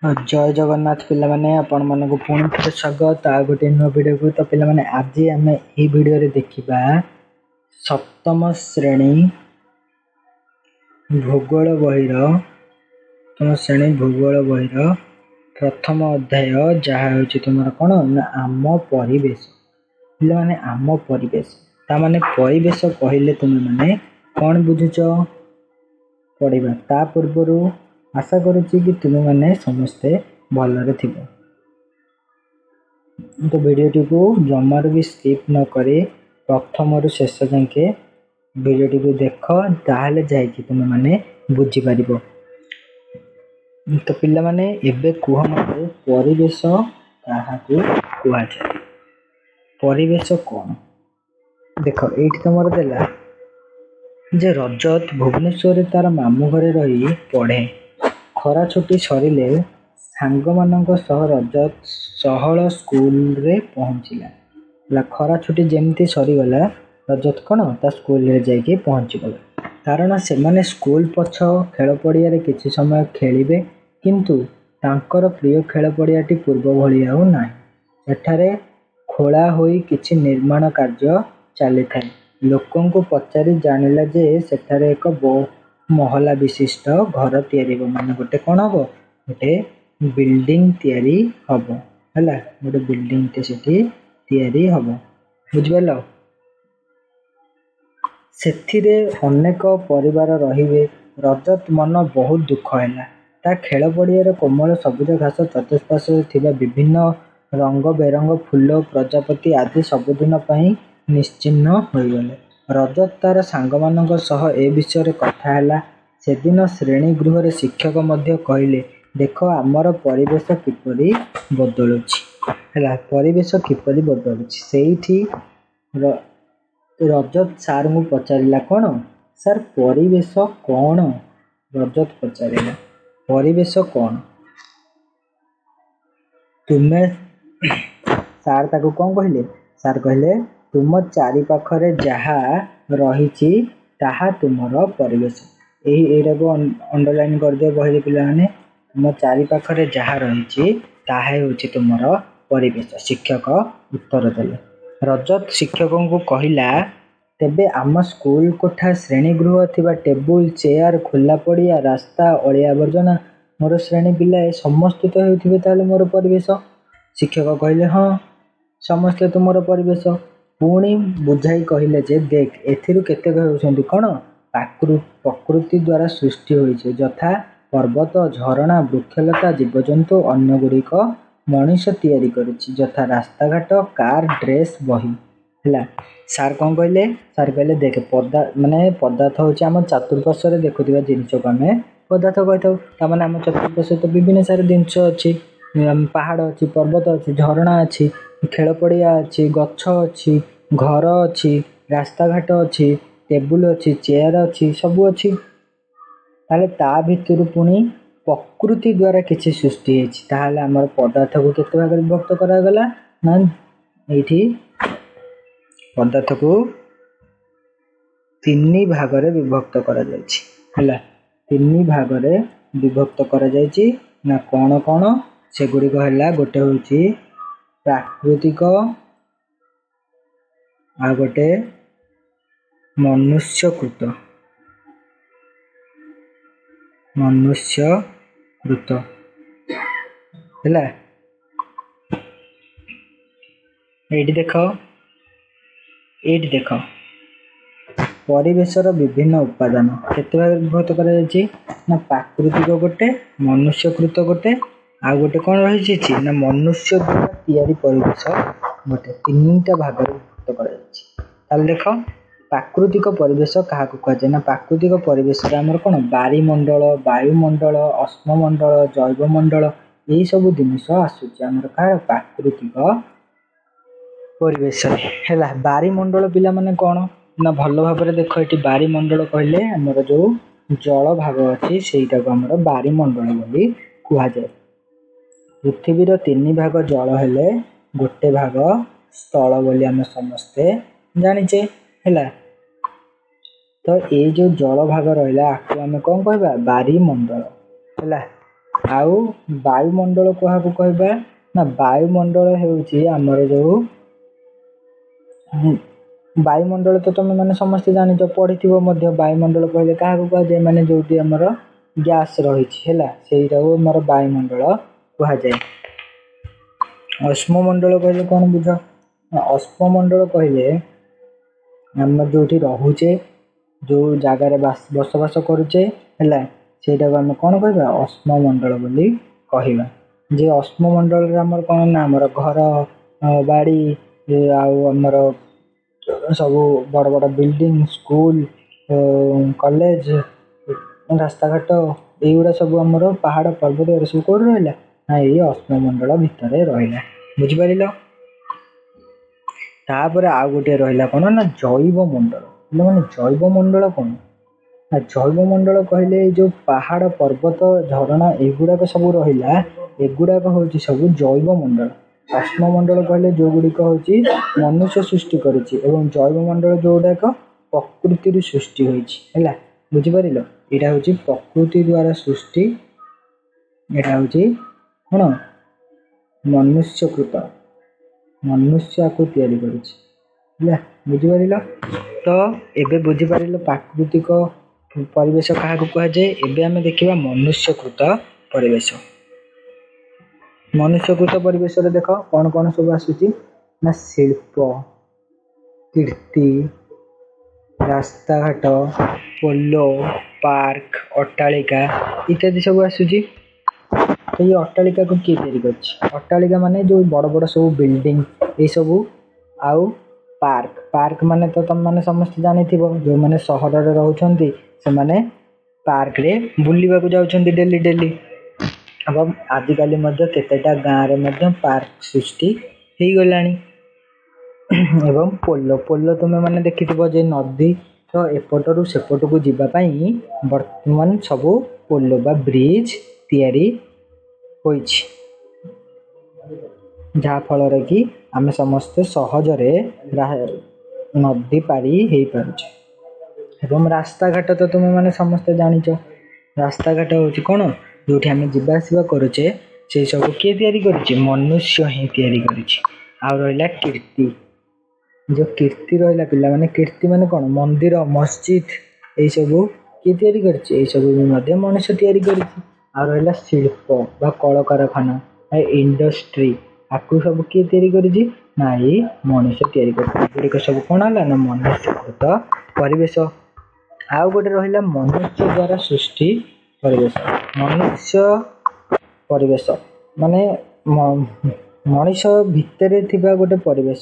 जय जगन्नाथ पिला माने आपण मानक पुणी थे स्वागत आ गोटे नुआ वीडियो को। तो पिला माने आज आम ये वीडियो रे देखिबा सप्तम श्रेणी भूगोल बहिर प्रथम अध्याय जहाँ होची तुमर कोन ना आम परिवेश। पिला माने आम परिवेश ता माने परिवेश कहिले तुम माने कोन बुझुच पढ़िबा ता पूर्वरु आशा करुच्ची कि तुम मैंने समस्ते भलरे थिबो। तो वीडियोटी को जमार भी स्किप न करे प्रथम रु शेष जाके वीडियोटी को देख ताहले जाइए तुम मैंने बुझी पारिबो। तो पिला माने एबे कुह मते परिवेश काहाकू कुहा जाय। परिवेश कौन देख एठी तुमर देला जे रजत भुवनेश्वर तार मामू घरे रही पढ़े। खरा छुट्टी सरिले सांग मानक सह रजत सहल स्कूल रे पहुँचला। खरा छुट्टी जेमती सरीगला रजत कौन ता स्कूल रे जाके पहुँचीगला कारण से माने स्कूल पछ खेल पड़िया रे किछि समय खेलिबे किंतु तांकर प्रिय खेल पड़ियाटी पूर्व भली आउ नाही। एठारे खोला होई किछि निर्माण कार्य चली थाए। लोकों को पचारि जानिला जे सेठारे एक महला विशिष्ट घर तैयारी माने गोटे कौन हम गोटे बिल्डिंग तैयारी हम है गोटे बिल्डिंग टे सेठी तैयारी हम बुझिपाल। सेथिरे अनेक परिवार रहिबे। रजत मन बहुत दुख हैला। ता खेल पड़िया कोमल सबुज घास चतुष्पार्श्व थिबा विभिन्न रंग बेरंग फूल प्रजापति आदि सबुदिन पई निश्चिन्न होइगले। रजत तार सांग मानक सह ए विषय कथा हैला। सेदिन श्रेणी गृह रे शिक्षक मध्य कहले देख आमर परिवेश किपरि बदलुछि हैला परिवेश किपरि बदलुछि। सेठी रजत सार मु पचारिला कौन सर परिवेश कौन। रजत पचारिला परिवेश कौन तुम्हें सार ताको कौन कहले सार कहले तुम चारि पाखरे जहा रहिछि ताहा तुमर परिवेश। एटा को अंडरलाइन कर दियो बहिरे पिला माने तुम चारि पाखरे जहा रहिछि ताहा होछि तुमर परिवेश। शिक्षक उत्तर देले। रजत शिक्षकों को कहिला तेबे आम स्कूल कोठा श्रेणी गृह थिबा टेबुल चेयर खोला पड़िया रास्ता अलिया आवर्जना मोर श्रेणी पिलाए समस्त तो हेउथिबे ताले मोर परिवेश। शिक्षक कहले हाँ समस्त तुमर परिवेश। पुणी बुझाई कहले जे देख एथिरु केते कहउछन्ती कोन प्रकृति द्वारा सृष्टि होइछे यथा पर्वत झरणा वृक्षलता जीवजंतु अन्य गुड़िक मनीष तैयारी करिछि यथा रास्ता घाट कार ड्रेस बही हैला। सार कौन कहले सार कहले देख पदार्थ होछि आम चतुर्पार्श्व रे देखुथिबा जिनिस को आमे पदार्थ कहथाउ। ता माने आम चतुर्पार्श्व तो विभिन्न सारे जिनिस अछि पहाड़ अछि पर्वत अछि झरणा अछि खेल पड़िया अछि गछ अछि घर अछि रास्ता घाट अछि टेबुल अछि चेयर अछि सब अछि। ताले ता भितर पुणी प्रकृति द्वारा किछि सृष्टि अछि ताले हमर पदार्थ को केते भाग विभक्त करा गला ना एठी पदार्थ को तीन भाग रे विभक्त करा जायछि हैला। तीन भाग रे विभक्त करा जायछि ना कोन कोन से गुडी को हैला गोटे होछि प्राकृतिक आ गोटे मनुष्यकृत हैला। एठी देख परिवेशर विभिन्न उपादान केते भाग विभक्त करा जायछि ना प्राकृतिक गोटे मनुष्यकृत गोटे आ गोटे कोन रहिछि ना मनुष्य द्वारा तैयारी परिवेश गोटे तीनटा भाग विभक्त करा जायछि। ताले देख प्राकृतिक परिवेश कहा को कह ना प्राकृतिक परिवेश रे हमर कोन बारीमंडल वायुमंडल अश्ममंडल जैवमंडल यही सब जिनिस आसुछि हमर का प्राकृतिक परिवेश हैला। बारीमंडल पिला माने कोन ना भल भाबरे देख एठी बारीमंडल कहले हमर जो जल भाग अछि सेटा को हमर बारीमंडल बोली कुहा जाय। पृथ्वी रो तीन भाग जल हेले गोटे भाग स्थल बोली हम समस्ते जानिचे हैला। तो ये जो जल भाग रहिला आकु हम कोन कहबा बारीमंडल हैला। ଆଉ ବାୟୁମଣ୍ଡଳ କାହାକୁ କହିବା ନା ବାୟୁମଣ୍ଡଳ ହେଉଛି ଆମର ଯୋଉ ବାୟୁମଣ୍ଡଳ ତ ତମେ ମାନେ ସମସ୍ତେ ଜାଣିଛ ପଢିଥିବ ମଧ୍ୟ। ବାୟୁମଣ୍ଡଳ କହିଲେ କାହାକୁ କୁହାଯାଏ ମାନେ ଯୋଉଠି ଆମର ଗ୍ୟାସ ରହିଛି ହେଲା ସେଇଟାକୁ ଆମର ବାୟୁମଣ୍ଡଳ କୁହାଯାଏ। ଅଶ୍ମମଣ୍ଡଳ କହିଲେ କଣ ବୁଝ? ଅଶ୍ମମଣ୍ଡଳ କହିଲେ ଆମେ ଯୋଉଠି ରହୁଛେ ଯୋଉ ଜାଗାରେ ବସବାସ କରୁଛେ ହେଲା ସେଇଟାକୁ ଆମେ କଣ କହିବା ଅଶ୍ମମଣ୍ଡଳ ବୋଲି କହିବା। ଯେ ଅଶ୍ମମଣ୍ଡଳରେ ଆମର କଣ ନା ଆମର ଘର ବାଡି ଆଉ ଆମର ସବୁ ବଡ ବଡ ବିଲ୍ଡିଂ ସ୍କୁଲ କଲେଜ ରାସ୍ତାଘାଟ ଏଇଗୁଡା ସବୁ ଆମର ପାହାଡ ପର୍ବତ ଏଗୁଡା ସବୁ କୋଉଠି ରହିଲା ନା ଏଇ ଅଶ୍ମମଣ୍ଡଳ ଭିତରେ ରହିଲା। ବୁଝିପାରିଲ? ତାପରେ ଆଉ ଗୋଟେ ରହିଲା କଣ ନା ଜୈବ ମଣ୍ଡଳ। ମାନେ ଜୈବ ମଣ୍ଡଳ କଣ ନା ଜୈବ ମଣ୍ଡଳ କହିଲେ ଏଇ ଯୋଉ ପାହାଡ ପର୍ବତ ଝରଣା ଏଗୁଡାକ ସବୁ ରହିଲା ଏଗୁଡାକ ହଉଛି ସବୁ ଜୈବ ମଣ୍ଡଳ। ଅଶ୍ମମଣ୍ଡଳ କହିଲେ ଯୋଉଗୁଡିକ ହଉଛି ମନୁଷ୍ୟ ସୃଷ୍ଟି କରିଛି ଏବଂ ଜୈବ ମଣ୍ଡଳ ଯୋଉଗୁଡାକ ପ୍ରକୃତିରୁ ସୃଷ୍ଟି ହୋଇଛି ହେଲା। ବୁଝିପାରିଲ? ଏଇଟା ହଉଛି ପ୍ରକୃତି ଦ୍ଵାରା ସୃଷ୍ଟି, ଏଇଟା ହଉଛି କଣ ମନୁଷ୍ୟକୃତ, ମନୁଷ୍ୟ ଆକୁ ତିଆରି କରିଛି ହେଲା। ବୁଝିପାରିଲ? ତ ଏବେ ବୁଝିପାରିଲ ପ୍ରାକୃତିକ ପରିବେଶ କାହାକୁ କୁହାଯାଏ। ଏବେ ଆମେ ଦେଖିବା ମନୁଷ୍ୟକୃତ ପରିବେଶ। ମନୁଷ୍ୟକୃତ ପରିବେଶରେ ଦେଖ କଣ କଣ ସବୁ ଆସୁଛି ନା ଶିଳ୍ପ, କୀର୍ତ୍ତି, ରାସ୍ତାଘାଟ, ପୋଲ, ପାର୍କ, ଅଟ୍ଟାଳିକା ଇତ୍ୟାଦି ସବୁ ଆସୁଛି। ଏଇ ଅଟ୍ଟାଳିକାକୁ କିଏ ତିଆରି କରିଛି? ଅଟ୍ଟାଳିକା ମାନେ ଯୋଉ ବଡ ବଡ ସବୁ ବିଲ୍ଡିଂ ଏଇ ସବୁ। ଆଉ ପାର୍କ, ପାର୍କ ମାନେ ତ ତମ ମାନେ ସମସ୍ତେ ଜାଣିଥିବ ଯୋଉମାନେ ସହରରେ ରହୁଛନ୍ତି ସେମାନେ ପାର୍କରେ ବୁଲିବାକୁ ଯାଉଛନ୍ତି ଡେଲି ଡେଲି। ଏବଂ ଆଜିକାଲି ମଧ୍ୟ କେତେଟା ଗାଁରେ ମଧ୍ୟ ପାର୍କ ସୃଷ୍ଟି ହେଇଗଲାଣି। ଏବଂ ପୋଲ, ପୋଲ ତୁମେ ମାନେ ଦେଖିଥିବ ଯେ ନଦୀ ତ ଏପଟରୁ ସେପଟକୁ ଯିବା ପାଇଁ ବର୍ତ୍ତମାନ ସବୁ ପୋଲ ବା ବ୍ରିଜ ତିଆରି ହୋଇଛି, ଯାହା ଫଳରେ କି ଆମେ ସମସ୍ତେ ସହଜରେ ନଦୀ ପାରି ହେଇପାରୁଛେ। ଏବଂ ରାସ୍ତାଘାଟ ତ ତୁମେ ମାନେ ସମସ୍ତେ ଜାଣିଛ। ରାସ୍ତାଘାଟ ହଉଛି କଣ ଯୋଉଠି ଆମେ ଯିବା ଆସିବା କରୁଛେ ସେଇ ସବୁ କିଏ ତିଆରି କରିଛି? ମନୁଷ୍ୟ ହିଁ ତିଆରି କରିଛି। ଆଉ ରହିଲା କୀର୍ତ୍ତି, ଯୋଉ କୀର୍ତ୍ତି ରହିଲା ପିଲାମାନେ, କୀର୍ତ୍ତି ମାନେ କଣ ମନ୍ଦିର ମସଜିଦ ଏଇ ସବୁ କିଏ ତିଆରି କରିଛି? ଏଇ ସବୁ ବି ମଧ୍ୟ ମଣିଷ ତିଆରି କରିଛି। ଆଉ ରହିଲା ଶିଳ୍ପ ବା କଳକାରଖାନା ଇଣ୍ଡଷ୍ଟ୍ରି, ଆକୁ ସବୁ କିଏ ତିଆରି କରିଛି? ନା ଏଇ ମଣିଷ ତିଆରି କରିଛି। ଏଗୁଡ଼ିକ ସବୁ କଣ ହେଲା ନା ମନୁଷ୍ୟକୃତ ପରିବେଶ। ଆଉ ଗୋଟେ ରହିଲା ମନୁଷ୍ୟ ଦ୍ଵାରା ସୃଷ୍ଟି ପରିବେଶ। ମନୁଷ୍ୟ ପରିବେଶ ମାନେ ମଣିଷ ଭିତରେ ଥିବା ଗୋଟେ ପରିବେଶ।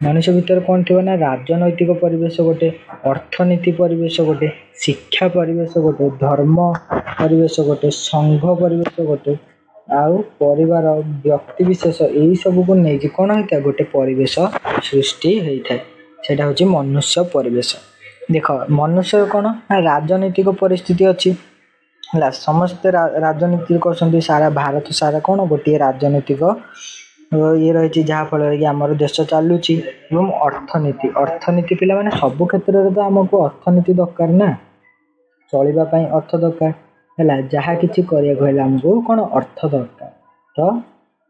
ମଣିଷ ଭିତରେ କଣ ଥିବ ନା ରାଜନୈତିକ ପରିବେଶ ଗୋଟେ, ଅର୍ଥନୀତି ପରିବେଶ ଗୋଟେ, ଶିକ୍ଷା ପରିବେଶ ଗୋଟେ, ଧର୍ମ ପରିବେଶ ଗୋଟେ, ସଂଘ ପରିବେଶ ଗୋଟେ, ଆଉ ପରିବାର ବ୍ୟକ୍ତି ବିଶେଷ ଏଇ ସବୁକୁ ନେଇକି କଣ ହେଇଥାଏ ଗୋଟେ ପରିବେଶ ସୃଷ୍ଟି ହେଇଥାଏ। ସେଇଟା ହଉଛି ମନୁଷ୍ୟ ପରିବେଶ। ଦେଖ ମନୁଷ୍ୟ କଣ ନା ରାଜନୈତିକ ପରିସ୍ଥିତି ଅଛି ହେଲା, ସମସ୍ତେ ରାଜନୀତି କରୁଛନ୍ତି। ସାରା ଭାରତ ସାରା କଣ ଗୋଟିଏ ରାଜନୈତିକ ଇଏ ରହିଛି ଯାହା ଫଳରେ କି ଆମର ଦେଶ ଚାଲୁଛି। ଏବଂ ଅର୍ଥନୀତି, ଅର୍ଥନୀତି ପିଲାମାନେ ସବୁ କ୍ଷେତ୍ରରେ ତ ଆମକୁ ଅର୍ଥନୀତି ଦରକାର ନା, ଚଳିବା ପାଇଁ ଅର୍ଥ ଦରକାର ହେଲା। ଯାହା କିଛି କରିବାକୁ ହେଲେ ଆମକୁ କଣ ଅର୍ଥ ଦରକାର। ତ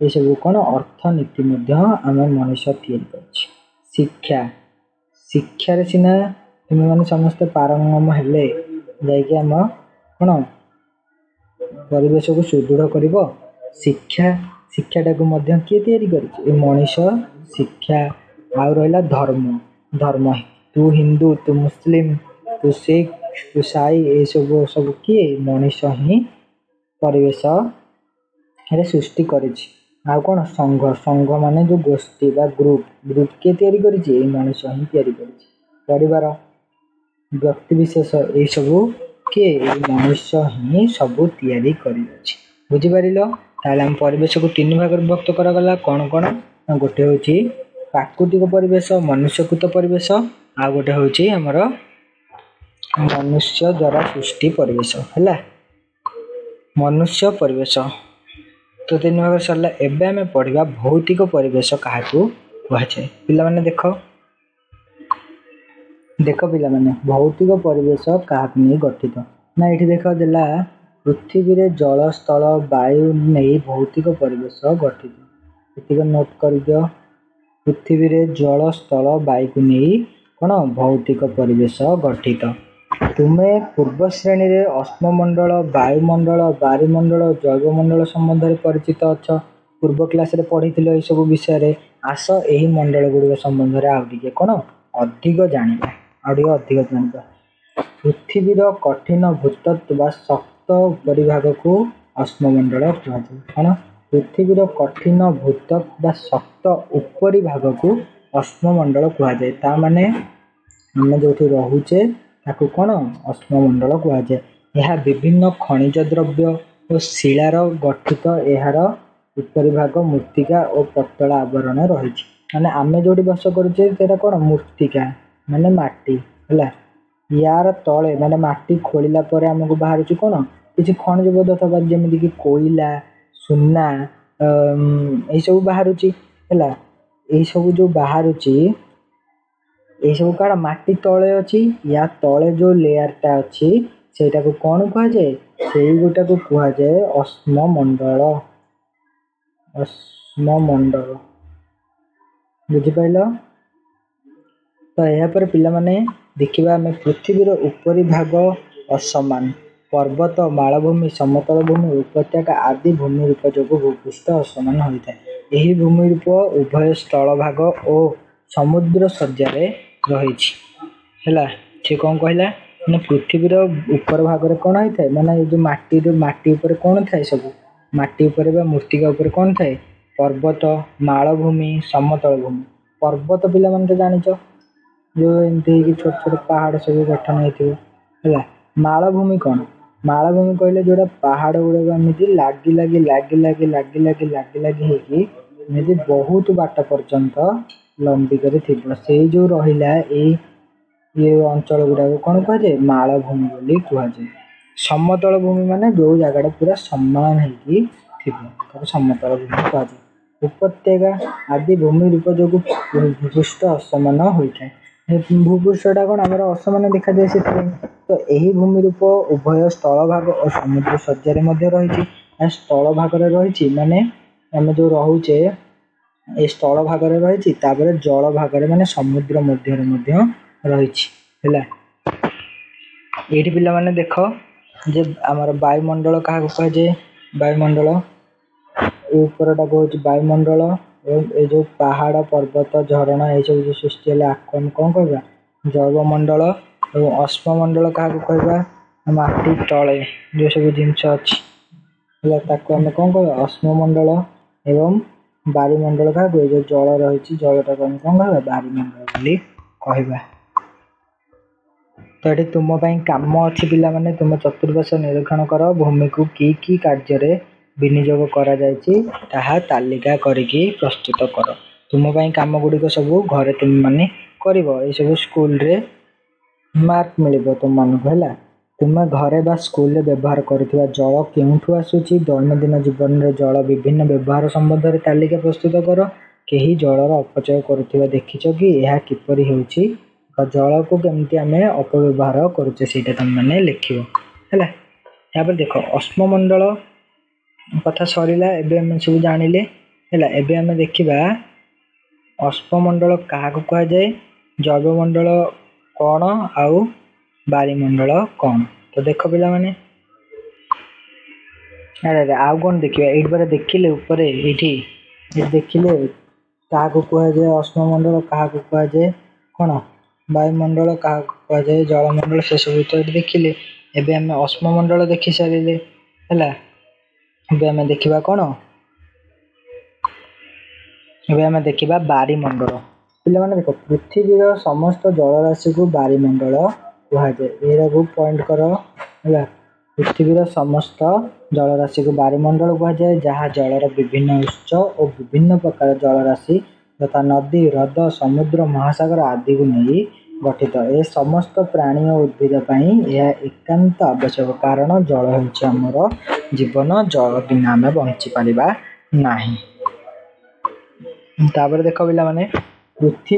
ଏସବୁ କଣ ଅର୍ଥନୀତି ମଧ୍ୟ ଆମ ମଣିଷ ତିଆରି କରିଛି। ଶିକ୍ଷା, ଶିକ୍ଷାରେ ସିନା ତୁମେ ମାନେ ସମସ୍ତେ ପାରଙ୍ଗମ ହେଲେ ଯାଇକି ଆମ କଣ ପରିବେଶକୁ ସୁଦୃଢ କରିବ। ଶିକ୍ଷା, ଶିକ୍ଷାଟାକୁ ମଧ୍ୟ କିଏ ତିଆରି କରିଛି? ଏ ମଣିଷ ଶିକ୍ଷା। ଆଉ ରହିଲା ଧର୍ମ, ଧର୍ମ ତୁ ହିନ୍ଦୁ ତୁ ମୁସଲିମ ତୁ ଶିଖ ତୁ ସାଇ ଏସବୁ ସବୁ କିଏ? ମଣିଷ ହିଁ ପରିବେଶ ସୃଷ୍ଟି କରିଛି। ଆଉ କଣ ସଂଘ, ସଂଘ ମାନେ ଯୋଉ ଗୋଷ୍ଠୀ ବା ଗ୍ରୁପ, ଗ୍ରୁପ କିଏ ତିଆରି କରିଛି? ଏଇ ମଣିଷ ହିଁ ତିଆରି କରିଛି। ପରିବାର ବ୍ୟକ୍ତି ବିଶେଷ ଏଇ ସବୁ କିଏ? ଏଇ ମନୁଷ୍ୟ ହିଁ ସବୁ ତିଆରି କରିଅଛି। ବୁଝିପାରିଲ? ତାହେଲେ ଆମ ପରିବେଶକୁ ତିନି ଭାଗରେ ବିଭକ୍ତ କରାଗଲା। କଣ କଣ? ଗୋଟେ ହଉଛି ପ୍ରାକୃତିକ ପରିବେଶ, ମନୁଷ୍ୟକୃତ ପରିବେଶ, ଆଉ ଗୋଟେ ହଉଛି ଆମର ମନୁଷ୍ୟ ଦ୍ଵାରା ସୃଷ୍ଟି ପରିବେଶ ହେଲା, ମନୁଷ୍ୟ ପରିବେଶ। ତ ତିନି ଭାଗ ସରିଲା। ଏବେ ଆମେ ପଢିବା ଭୌତିକ ପରିବେଶ କାହାକୁ କୁହାଯାଏ। ପିଲାମାନେ ଦେଖ, ଦେଖ ପିଲାମାନେ ଭୌତିକ ପରିବେଶ କାହାକୁ ନେଇ ଗଠିତ? ନା ଏଠି ଦେଖ ଦେଲା पृथ्वी रे जल स्थल वायु नहीं भौतिक परिवेश गठित। एतिक नोट कर दियो। पृथ्वी रे जल स्थल वायु को नहीं कौन भौतिक परिवेश गठित। तुम्हें पूर्व श्रेणी रे अश्ममंडल वायुमंडल बारिमंडल जैवमंडल संबंध में परिचित अच्छा। पूर्व क्लास रे पढ़ी ये सब विषय आस यही मंडल गुड़िक संबंध में आगे कौन अधिक जाना अधिक जाना। पृथ्वीर कठिन भूतत्व व शक्त परिभाग को अश्ममंडल कहुए कौन पृथ्वीर कठिन भूतत्व व शक्त उपरिभाग को अश्ममंडल कहुए। ता माने आम जो रोचे ताकू कौन अश्ममंडल कहुए। यह विभिन्न खनिज द्रव्य और शिलार गठित यार उपरिभाग मृत्तिका और पतला आवरण रही माने आमे जो बस करुचे कौन मृत्तिका माने माटी है। यार तले माने माटी खोलिला परे आमको बाहर कौन किसी खनिज पदार्थ जमीक कि कोयला सुना ये सब बाहर है। सब जो बाहर ये सब कौन माटी तले अच्छी या तले जो लेयरटा अच्छी सेटा को कौन कहुए से गोटा को कहुए अश्ममंडल। अश्ममंडल बुझिपाइल। तो यह पर पिला माने देखिबा आमे पृथ्वीर उपरी भाग असमान पर्वत मालभूमि समतल भूमि उपत्यका आदि भूमि रूप जो भूपृष्ठ असमान होता है। यही भूमि रूप उभय स्थल भाग और समुद्र सज्जारे रही से कौन कहला मैंने पृथ्वीर ऊपर भाग में कौन होता है माने जो माटी ऊपर कौन थाए सब माटी ऊपर मृत्तिका ऊपर कौन थाए पर्वत मालभूमि समतल भूमि। पर्वत पिला मन तो जानिच जो एमती छोट छोट पहाड़ सब गठन होता है। मालभूमि कौन मालभूमि कहले जोड़ा पहाड़ गुड़ाक एमती लगी लगी लगी लगी लगी लगी लगी लगी होगी बहुत बाट पर्यंत लंबिकर थी से जो रहा ये अंचल गुड़ाक कौन कहुए मालभूमि बोली कहुए। समतल भूमि माने जो जगह पूरा समान हो समतल भूमि कहुए। उपत्यका आदि भूमि रूप जो भूपृष्ठ असमान होता है। भूपृष्ठटा कौन आम असमान देखा जाए से तो यही भूमि रूप उभय स्थल भाग और समुद्र सज्जार रही स्थल भाग रही माने आम जो रोचे ये स्थल भाग रही जल भाग माने समुद्र मध्य रही ये पिला माने देख जे आमर वायुमंडल क्या कहुए वायुमंडल ऊपरटा कौन वायुमंडल ये जो पहाड़ पर्वत झरणा ये सब जो सृष्टि है आपको हम कौन कहवा जैवमंडल और अश्ममंडल क्या कहवा माटी तले जो सब जिनस अच्छी आम कौन कह अश्ममंडल एवं बारिमंडल क्या कहे जो जल रही जलटा को कौन कहवा बारिमंडल कहवा। तो ये तुम कम अच्छी पिला माने तुम चतुर्पाश निरीक्षण कर भूमि को कि कार्य विनियोग करा जायछि ताहा तालिका करिकी प्रस्तुत कर। तुम कम गुड़िक सब घरे तुम माने करिवो ए सब स्कूल रे मार्क मिलिबो तुम मानक है। तुम घरे बा स्कूल रे व्यवहार करुवा जल केउठु आसुची दैनंदिन जीवन रे जल विभिन्न व्यवहार संबंध में तालिका प्रस्तुत कर। केही जलर अपचय करुवा देखिछ कि यह किपरि होउची जल को केमती आम अपव्यवहार करुचे से तुम मैंने लिख है। देख अश्ममंडल कथा सरला एवं सब जानिले है। एवं आम देखा अश्ममंडल क्या कहुए जैवमंडल कौन आउ बारिमंडल कौन। तो देख पिला माने अरे आउ कौन देखिए ये बारे देखिले ऊपर ये देखिले क्या कहुए अश्ममंडल क्या कहुए कौन वायुमंडल क्या कहुए जलमंडल से सब तो देखिले। एवं आम अश्ममंडल देखी सारे है। आम देखा कौन आम देखा बारिमंडल पिला माने देख पृथ्वीर समस्त जलराशि को बारिमंडल कहुए। ये पॉइंट कर है पृथ्वीर समस्त जलराशि को बारिमंडल कहुए जहाँ जलर विभिन्न उत्स और विभिन्न प्रकार जलराशि तथा नदी ह्रद समुद्र महासागर आदि को नहीं गठित। ए समस्त प्राणी और उद्भिद यह एकांत आवश्यक कारण जल होमर जीवन जल बिना आम बंची पारिबा नाही। तापर देख पिला माने पृथ्वी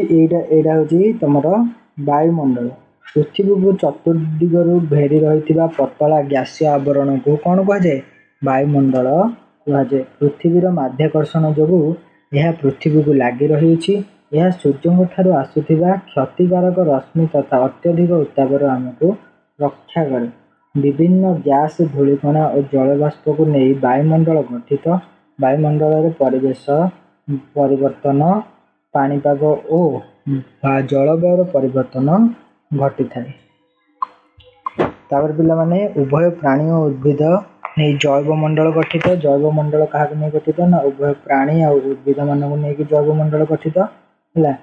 एटा हूँ तुम वायुमंडल पृथ्वी को चतुर्दिगरु घेरी रही पतला ग्यासीय आवरण को कौन कहुए वायुमंडल कहुए। पृथ्वीर माध्याकर्षण जो यह पृथ्वी को लगी रही सूर्य ठारू आसुथिबा क्षतिकारक रश्मि तथा अत्यधिक उत्ताप आमको रक्षा करे। विभिन्न गैस धूलिकणा और जलबाष्प को नहीं वायुमंडल गठित। वायुमंडल परिवेश परिवर्तन पानीपाग और जलवायु परिवर्तन घटी थाए। पिला माने उभय प्राणी और उद्भिद नहीं जैव मंडल गठित। जैव मंडल क्या नहीं गठित ना उभय प्राणी और उद्भिद मान नहीं जैव मंडल गठित है।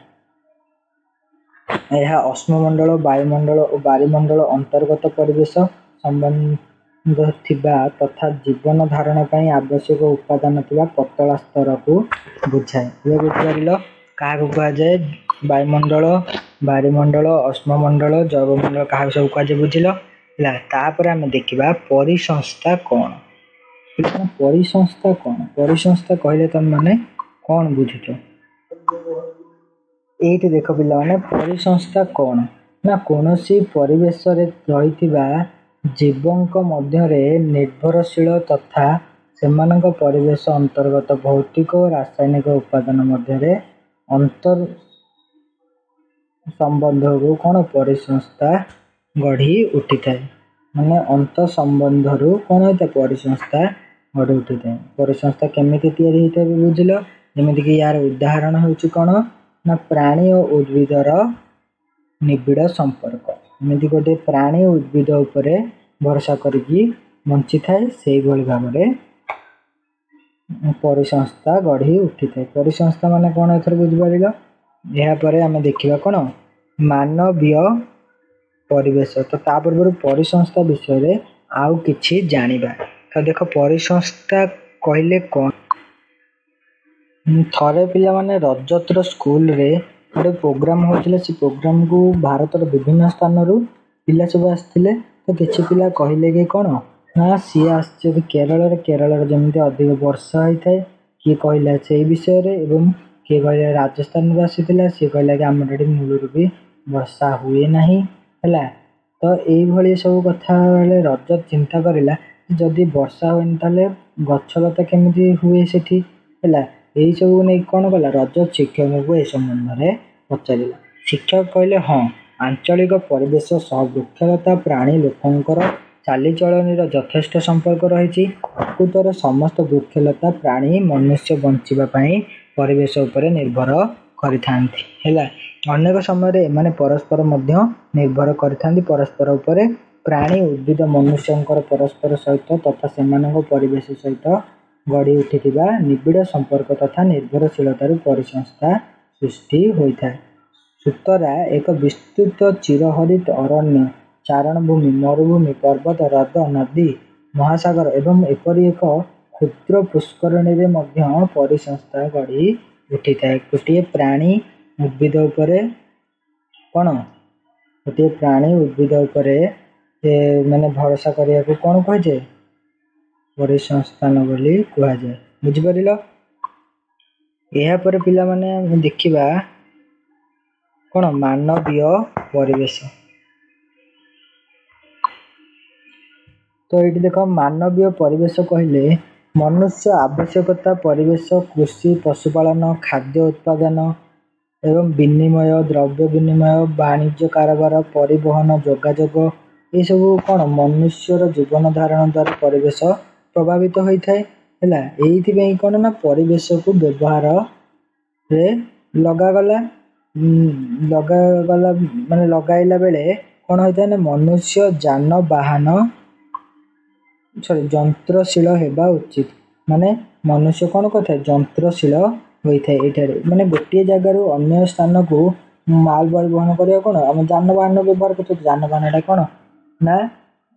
यह अश्ममंडल वायुमंडल और बायुमंडल अंतर्गत परिवेश संबंध थिबा तथा जीवन धारण पर आवश्यक उपादान थिबा पतला स्तर को बुझाए। ये बुझिपार क्या कहुए वायुमंडल बायुमंडल अश्ममंडल जैवमंडल क्या सब कहुए बुझिल। तापर आम देखा परिसंस्था कौन। परिसंस्था कौन परिसंस्था कहले तुम माने कौन बुझुच ये देख पिला माने परिसंस्था कौन ना कौन सी परिवेश रही जीवों मध्य निर्भरशील तथा सेमानक परिवेश अंतर्गत भौतिक और रासायनिक उपादान मध्य अंतर संबंध को कौन परिसंस्था गढ़ी उठी थाए। माने अंत संबंध कौन होता परिसंस्था गढ़ी उठी थाए। परिसंस्था केमिति तैयारी होता है बुझिल। जेमिति कि यार उदाहरण होची कौन ना प्राणी और उद्भिदर निबिड़ संपर्क। एमती गोटे प्राणी उद्भिद उपरे भरोसा करिकी बंची थाए से भाव में परिसंस्था गढ़ी उठी थाए। परिसंस्था माने कौन एथर बुझिपार। यापर आम देखा कौन मानवीय परिवेश तो पूर्व परिसंस्था विषय आउ किछि जानिबा। तो देख परिसंस्था कहले कौन थरे पिला माने रजतर स्कूल रे गोटे प्रोग्राम होता से प्रोग्राम को भारत विभिन्न स्थान पिला सब आसते। तो किसी पिला कहले कि कौन ना सी आस केरल जमी अधिक वर्षा होता है किए कहला से विषय एवं किए कहले राजस्थान आसी सी कहला कि आम मूलर भी वर्षा हुए ना है। तो ये सब कथा रजत चिंता करला जदि वर्षा हुए ताले गछलता केमिति हुए सेठी है। यही सब नहीं कौन कला रजत शिक्षक को ए संबंध में पचारा। शिक्षक कहले हाँ आंचलिक परिवेश सह वृक्षलता प्राणी लोकंकर चालीचलन यथेष्ट संपर्क रही। प्रकृतर समस्त वृक्षलता प्राणी मनुष्य बंचापी परिवेश उपर निर्भर करिथांती। अनेक समय एमाने परस्पर मध्य निर्भर करिथांती परस्पर उपरे। प्राणी उद्भिद मनुष्यंकर परस्पर सहित तथा सेमानक परिवेश सहित गढ़ी उठिथिबा निबिड़ संपर्क तथा निर्भरशीलतार परिसंस्था सृष्टि होता है। सुतरा एक विस्तृत चिरहरित अरण्य चारण भूमि मरुभूमि पर्वत ह्रद नदी महासागर एवं एपरी एक क्षुद्र पुष्करणी रे मध्य परिसंस्था गढ़ी उठी थाए। गोटे प्राणी उद्भिद उपरे कौन गोटे प्राणी उद्भिद उपरे माने भरोसा करिया को कौन कहुए परिसंस्थान बोली कहुए। बुझिपार। यापर पिला माने देखिबा कौन मानवीय परिवेश। तो ये देख मानवीय परिवेश कहले मनुष्य आवश्यकता परिवेश कृषि पशुपालन खाद्य उत्पादन एवं विनिमय द्रव्य विनिमय वाणिज्य कारोबार परिवहन जोगाजोग ये सब कौन मनुष्यर जीवन धारण द्वारा परिवेश प्रभावित होता है। यही कौन ना परिवेश को व्यवहार रे लगागला माने लगाइला बेले कौन होता है ना मनुष्य जान वाहन जंत्रशील होगा उचित। माने मनुष्य कौन करता जंत्रशील होता है। माने गोटे जगार अन्य स्थान को माल परिवहन करिया कौन आम जानवाहन व्यवहार करते जानवाहन कौन ना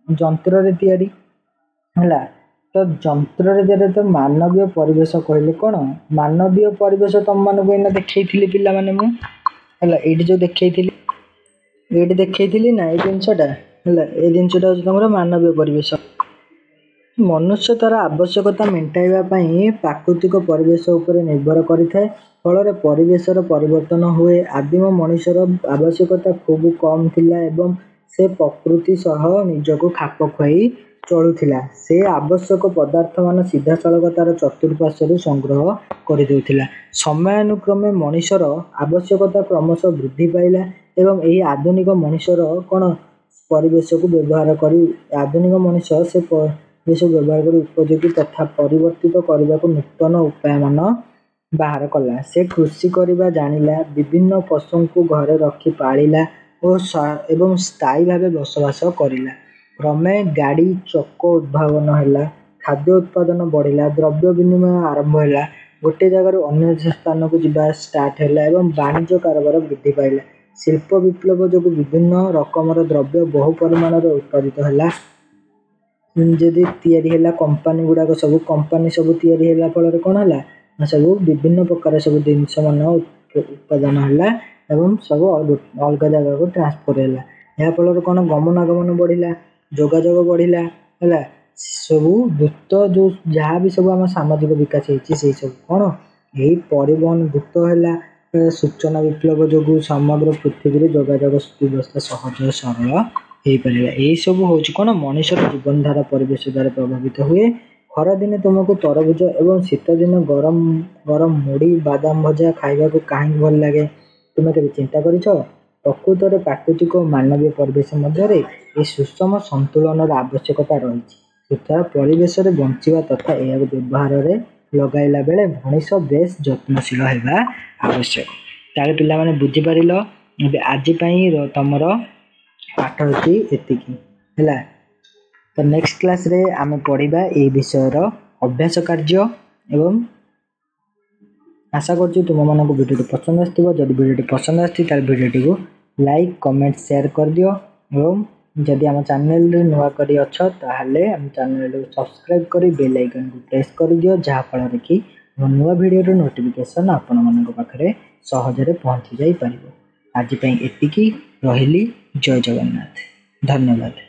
जंत्र तैयारी है। तो जंत्र तो मानवीय परिवेश कहले कौन मानवीय परिवेश तुम मानक एना देखी पिला माने मु ये जो देखी ना ये जिनसा ये जिनसा तुम मानवीय परिवेश ମନୁଷ୍ୟ ତାର ଆବଶ୍ୟକତା ମେଣ୍ଟାଇବା ପାଇଁ ପ୍ରାକୃତିକ ପରିବେଶ ଉପରେ ନିର୍ଭର କରିଥାଏ। ଫଳରେ ପରିବେଶର ପରିବର୍ତ୍ତନ ହୁଏ। ଆଦିମ ମଣିଷର ଆବଶ୍ୟକତା ଖୁବ୍ କମ୍ ଥିଲା ଏବଂ ସେ ପ୍ରକୃତି ସହ ନିଜକୁ ଖାପ ଖୁଆଇ ଚଳୁଥିଲା। ସେ ଆବଶ୍ୟକ ପଦାର୍ଥମାନ ସିଧାସଳଖ ତାର ଚତୁଃପାର୍ଶ୍ୱରୁ ସଂଗ୍ରହ କରିଦେଉଥିଲା। ସମୟାନୁକ୍ରମେ ମଣିଷର ଆବଶ୍ୟକତା କ୍ରମଶଃ ବୃଦ୍ଧି ପାଇଲା ଏବଂ ଏହି ଆଧୁନିକ ମଣିଷର ପରିବେଶକୁ ବ୍ୟବହାର କରି ଉପଯୋଗୀ ତଥା ପରିବର୍ତ୍ତିତ କରିବାକୁ ନୂତନ ଉପାୟମାନ ବାହାର କଲା। ସେ କୃଷି କରିବା ଜାଣିଲା, ବିଭିନ୍ନ ପଶୁଙ୍କୁ ଘରେ ରଖି ପାଳିଲା ଏବଂ ସ୍ଥାୟୀ ଭାବେ ବସବାସ କରିଲା। କ୍ରମେ ଗାଡ଼ି ଚକ ଉଦ୍ଭାବନ ହେଲା, ଖାଦ୍ୟ ଉତ୍ପାଦନ ବଢ଼ିଲା, ଦ୍ରବ୍ୟ ବିନିମୟ ଆରମ୍ଭ ହେଲା, ଗୋଟିଏ ଜାଗାରୁ ଅନ୍ୟ ସ୍ଥାନକୁ ଯିବା ଷ୍ଟାର୍ଟ ହେଲା ଏବଂ ବାଣିଜ୍ୟ କାରବାର ବୃଦ୍ଧି ପାଇଲା। ଶିଳ୍ପ ବିପ୍ଳବ ଯୋଗୁଁ ବିଭିନ୍ନ ରକମର ଦ୍ରବ୍ୟ ବହୁ ପରିମାଣରେ ଉତ୍ପାଦିତ ହେଲା। ଯଦି ତିଆରି ହେଲା କମ୍ପାନୀ ସବୁ ତିଆରି ହେଲା ଫଳରେ କ'ଣ ହେଲା ନା ସବୁ ବିଭିନ୍ନ ପ୍ରକାର ସବୁ ଜିନିଷ ମାନ ଉତ୍ପାଦନ ହେଲା ଏବଂ ସବୁ ଅଲଗା ଜାଗାକୁ ଟ୍ରାନ୍ସଫର ହେଲା। ଏହା ଫଳରେ କ'ଣ ଗମନାଗମନ ବଢ଼ିଲା, ଯୋଗାଯୋଗ ବଢ଼ିଲା ହେଲା। ସବୁ ଦ୍ରୁତ ଯାହା ବି ସବୁ ଆମ ସାମାଜିକ ବିକାଶ ହେଇଛି ସେଇ ସବୁ କ'ଣ ଏହି ପରିବହନ ଦ୍ରୁତ ହେଲା। ସୂଚନା ବିପ୍ଳବ ଯୋଗୁଁ ସମଗ୍ର ପୃଥିବୀରେ ଯୋଗାଯୋଗ ବ୍ୟବସ୍ଥା ସହଜ ଓ ସରଳ ହେଇପାରିଲା। ଏହିସବୁ ହେଉଛି କ'ଣ ମଣିଷର ଜୀବନଧାରା ପରିବେଶ ଦ୍ୱାରା ପ୍ରଭାବିତ ହୁଏ। ଖରାଦିନେ ତୁମକୁ ତରଭୁଜ ଏବଂ ଶୀତଦିନେ ଗରମ ଗରମ ମୁଢ଼ି ବାଦାମ ଭଜା ଖାଇବାକୁ କାହିଁକି ଭଲ ଲାଗେ? ତୁମେ କେବେ ଚିନ୍ତା କରିଛ? ପ୍ରକୃତରେ ପ୍ରାକୃତିକ ଓ ମାନବୀୟ ପରିବେଶ ମଧ୍ୟରେ ଏହି ସୁଷମ ସନ୍ତୁଳନର ଆବଶ୍ୟକତା ରହିଛି। ସୁତରାଂ ପରିବେଶରେ ବଞ୍ଚିବା ତଥା ଏହାକୁ ବ୍ୟବହାରରେ ଲଗାଇଲା ବେଳେ ମଣିଷ ବେଶ ଯତ୍ନଶୀଳ ହେବା ଆବଶ୍ୟକ। ତାହେଲେ ପିଲାମାନେ ବୁଝିପାରିଲ। ଏବେ ଆଜି ପାଇଁ ତମର ପାଠ ହେଉଛି ଏତିକି ହେଲା। ତ ନେକ୍ସଟ କ୍ଲାସରେ ଆମେ ପଢ଼ିବା ଏହି ବିଷୟର ଅଭ୍ୟାସ କାର୍ଯ୍ୟ ଏବଂ ଆଶା କରୁଛି ତୁମମାନଙ୍କୁ ଭିଡ଼ିଓଟି ପସନ୍ଦ ଆସିଥିବ। ଯଦି ଭିଡ଼ିଓଟି ପସନ୍ଦ ଆସିଛି ତାହେଲେ ଭିଡ଼ିଓଟିକୁ ଲାଇକ୍, କମେଣ୍ଟ, ସେୟାର କରିଦିଅ ଏବଂ ଯଦି ଆମ ଚ୍ୟାନେଲରେ ନୂଆ କରି ଅଛ ତାହେଲେ ଆମ ଚ୍ୟାନେଲକୁ ସବସ୍କ୍ରାଇବ୍ କରି ବେଲ୍ ଆଇକନ୍କୁ ପ୍ରେସ୍ କରିଦିଅ, ଯାହାଫଳରେ କି ନୂଆ ଭିଡ଼ିଓର ନୋଟିଫିକେସନ୍ ଆପଣମାନଙ୍କ ପାଖରେ ସହଜରେ ପହଞ୍ଚି ଯାଇପାରିବ। ଆଜି ପାଇଁ ଏତିକି। ରହିଲି। ଜୟ ଜଗନ୍ନାଥ। ଧନ୍ୟବାଦ।